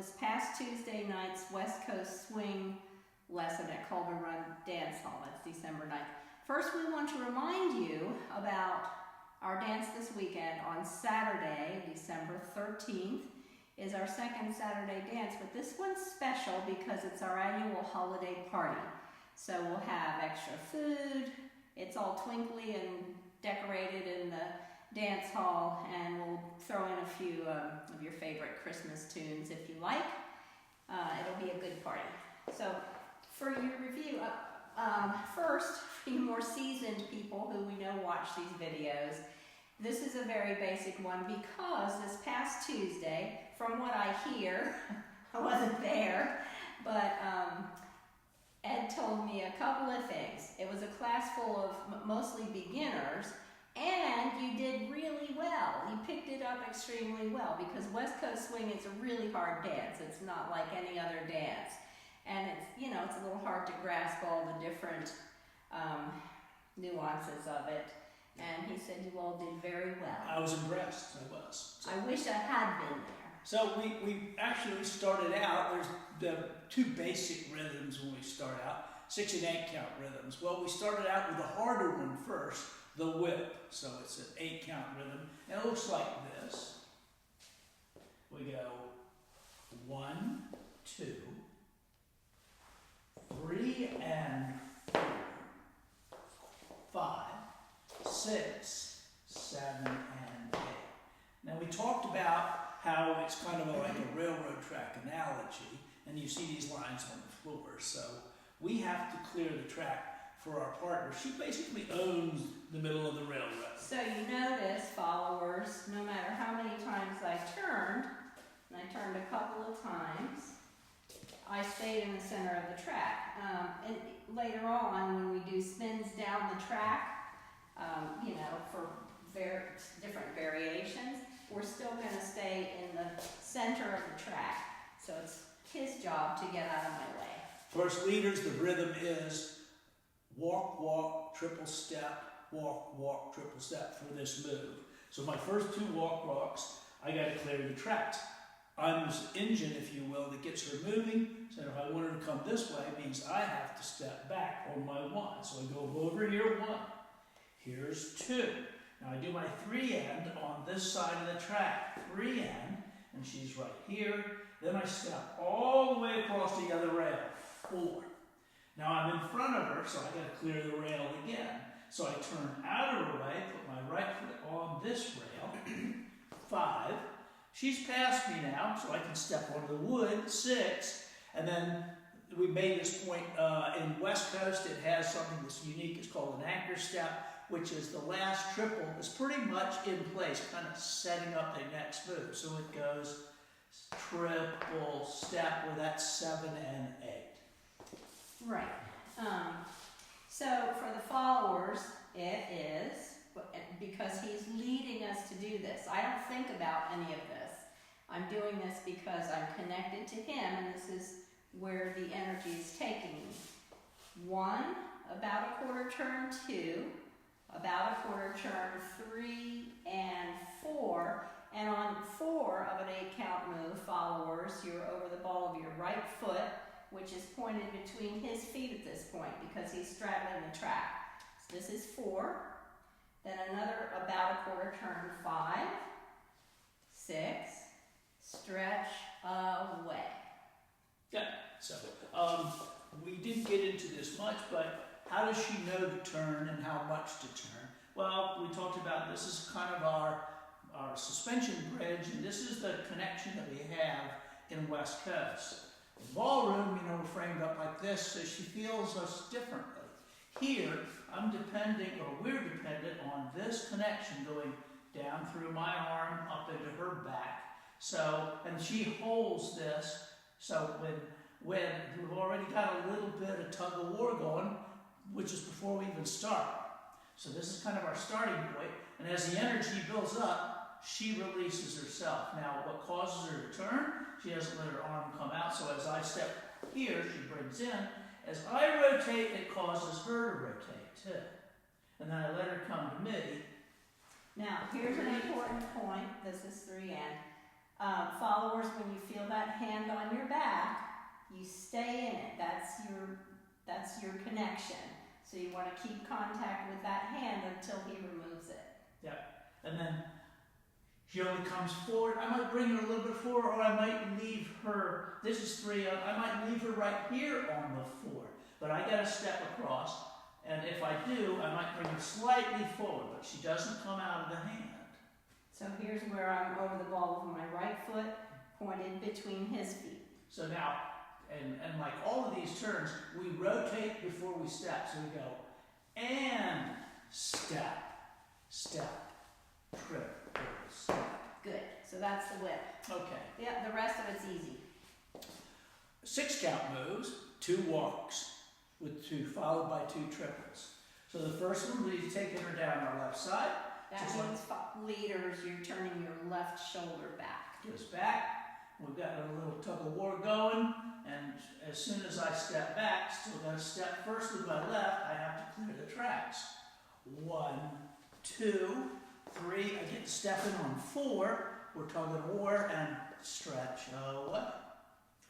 this past Tuesday night's West Coast Swing lesson at Culver Run Dance Hall. That's December 9th. First, we want to remind you about our dance this weekend on Saturday, December 13th, is our second Saturday dance, but this one's special because it's our annual holiday party. So we'll have extra food, it's all twinkly and decorated in the dance hall, and we'll throw in a few of your favorite Christmas tunes if you like. It'll be a good party. So for your review, first, for you more seasoned people who we know watch these videos, this is a very basic one because this past Tuesday, from what I hear, I wasn't there, but Ed told me a couple of things. It was a class full of mostly beginners, and you did really well. You picked it up extremely well because West Coast Swing is a really hard dance. It's not like any other dance. And it's, you know, it's a little hard to grasp all the different nuances of it. And he said you all did very well. I was impressed, I was. So. I wish I had been there. So we actually started out, there's the two basic rhythms when we start out, 6 and 8 count rhythms. Well, we started out with a harder one first, the whip. So it's an 8 count rhythm. And it looks like this. We go 1, 2, 3 and 4, 5, 6, 7, and 8. Now we talked about how it's kind of like a railroad track analogy, and you see these lines on the floor. So we have to clear the track for our partner. She basically owns the middle of the railroad. So you notice, followers, no matter how many times I turned, and I turned a couple of times, I stayed in the center of the track. And later on, when we do spins down the track, you know, for different variations, we're still going to stay in the center of the track. So it's his job to get out of my way. First leaders, the rhythm is walk, walk, triple step, walk, walk, triple step for this move. So my first 2 walk walks, I got to clear the track. I'm this engine, if you will, that gets her moving. So if I want her to come this way, it means I have to step back on my 1. So I go over here 1. Here's 2. Now I do my 3 end on this side of the track. 3 end, and she's right here. Then I step all the way across the other rail. 4. Now I'm in front of her, so I got to clear the rail again. So I turn out of her way, put my right foot on this rail. 5. She's past me now, so I can step onto the wood. 6. And then we made this point in West Coast. It has something that's unique. It's called an anchor step, which is the last triple is pretty much in place, kind of setting up the next move. So it goes triple step with that 7 and 8. Right. So for the followers, it is, because he's leading us to do this. I don't think about any of this. I'm doing this because I'm connected to him, and this is where the energy is taking me. 1, about a quarter turn, 2, about a quarter turn, 3 and 4. And on 4 of an 8 count move, followers, you're over the ball of your right foot, which is pointed between his feet at this point because he's straddling the track. So this is 4. Then another about a quarter turn, 5, 6, stretch away. Yeah, so we didn't get into this much, but how does she know to turn and how much to turn? Well, we talked about this is kind of our suspension bridge, and this is the connection that we have in West Coast. In ballroom, you know, we're framed up like this, so she feels us differently. Here, I'm depending, or we're dependent on this connection going down through my arm, up into her back. So, and she holds this, so when we've already got a little bit of tug of war going, which is before we even start. So this is kind of our starting point, and as the energy builds up, she releases herself. Now, what causes her to turn? She doesn't let her arm come out, so as I step here, she brings in. As I rotate, it causes her to rotate too. And then I let her come to me. Now, here's an important point. This is 3 and. Followers, followers, when you feel that hand on your back, you stay in it. That's your connection. So you want to keep contact with that hand until he removes it. Yeah. And then she only comes forward. I might bring her a little bit forward, or I might leave her. This is 3 up. I might leave her right here on the 4. But I got to step across. And if I do, I might bring her slightly forward, but she doesn't come out of the hand. So here's where I'm over the ball with my right foot pointed between his feet. So now, and like all of these turns, we rotate before we step. So we go, and step, step, triple step. Good. So that's the whip. Okay. Yeah, the rest of it's easy. 6 count moves, 2 walks with 2, followed by 2 triples. So the first one, we're taking her down our left side. That means leaders, you're turning your left shoulder back. Goes back. We've got a little tug of war going, and as soon as I step back, still got to step first with my left, I have to clear the tracks. 1, 2, 3, I get to step in on 4, we're tug of war and stretch away.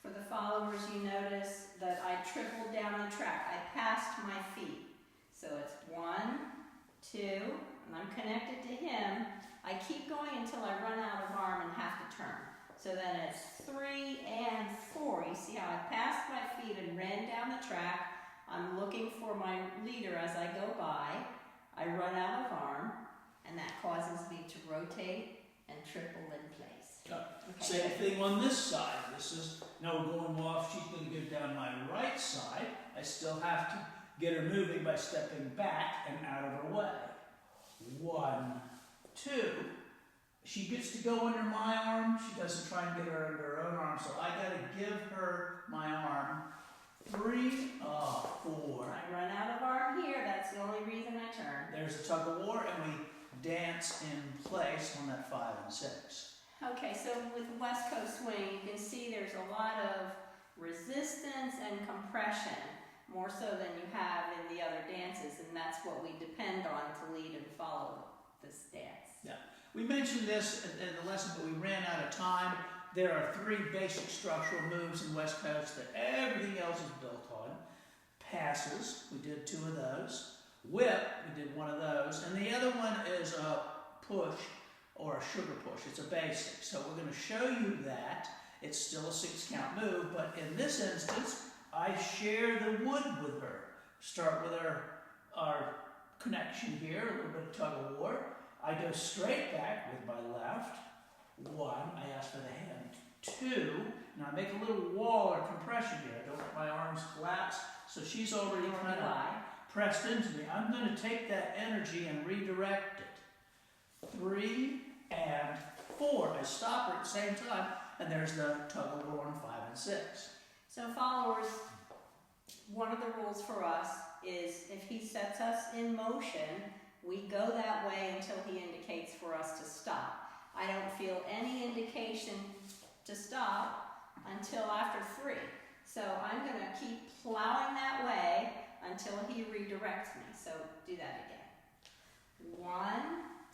For the followers, you notice that I tripled down the track. I passed my feet. So it's 1, 2, and I'm connected to him. I keep going until I run out of arm and have to turn. So then it's 3 and 4. You see how I passed my feet and ran down the track. I'm looking for my leader as I go by. I run out of arm, and that causes me to rotate and triple in place. Okay. Okay. Same thing on this side. This is, no, going off, she's going to go down my right side. I still have to get her moving by stepping back and out of her way. 1, 2. She gets to go under my arm. She doesn't try and get her under her own arm, so I got to give her my arm. 3, 4. I run out of arm here. That's the only reason I turn. There's a tug of war, and we dance in place on that 5 and 6. Okay, so with West Coast Swing, you can see there's a lot of resistance and compression, more so than you have in the other dances, and that's what we depend on to lead and follow this dance. Yeah. We mentioned this in the lesson, but we ran out of time. There are 3 basic structural moves in West Coast that everything else is built on. Passes, we did 2 of those. Whip, we did 1 of those. And the other one is a push or a sugar push. It's a basic. So we're going to show you that. It's still a 6 count move, but in this instance, I share the wood with her. Start with our connection here, a little bit of tug of war. I go straight back with my left. 1, I ask for the hand. 2, and I make a little wall or compression here. I don't let my arms collapse, so she's already kind of pressed into me. I'm going to take that energy and redirect it. 3 and 4. I stop her at the same time, and there's the tug of war on 5 and 6. So followers, one of the rules for us is if he sets us in motion, we go that way until he indicates for us to stop. I don't feel any indication to stop until after 3. So I'm going to keep plowing that way until he redirects me. So do that again. 1,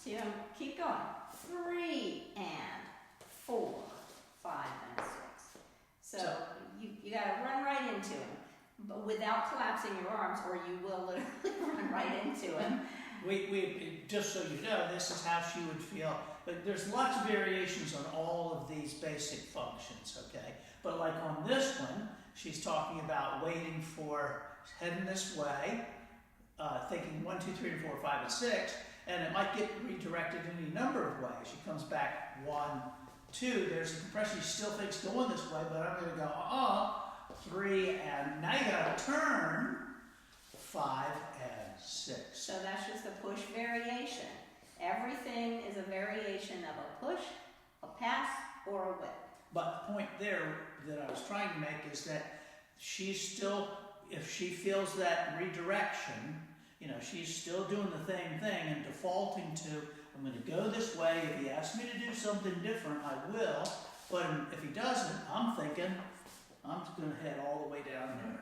2, keep going. 3 and 4, 5 and 6. So you got to run right into him, but without collapsing your arms, or you will literally run right into him. We just so you know, this is how she would feel. But there's lots of variations on all of these basic functions, okay? But like on this one, she's talking about waiting for, heading this way, thinking 1, 2, 3, 4, 5, and 6, and it might get redirected in any number of ways. She comes back 1, 2, there's a compression. She still thinks going this way, but I'm going to go, 3, and now you got to turn 5 and 6. So that's just a push variation. Everything is a variation of a push, a pass, or a whip. But the point there that I was trying to make is that she's still, if she feels that redirection, you know, she's still doing the same thing and defaulting to, I'm going to go this way. If he asks me to do something different, I will. But if he doesn't, I'm thinking, I'm just going to head all the way down here.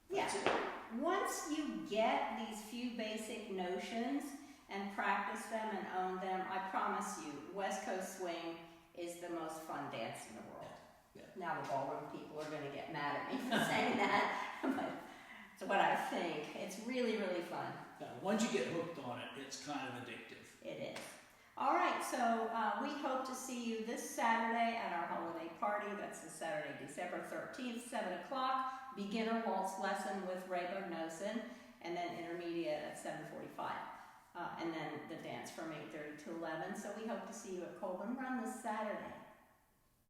Yeah. Once you get these few basic notions and practice them and own them, I promise you, West Coast Swing is the most now the ballroom people are going to get mad at me for saying that, but it's what I think. It's really, really fun. Now, once you get hooked on it, it's kind of addictive. It is. All right, so we hope to see you this Saturday at our holiday party. That's the Saturday, December 13th, 7 o'clock. Beginner waltz lesson with Ray Bognosin, and then intermediate at 7:45. And then the dance from 8:30 to 11. So we hope to see you at Colburn Run this Saturday.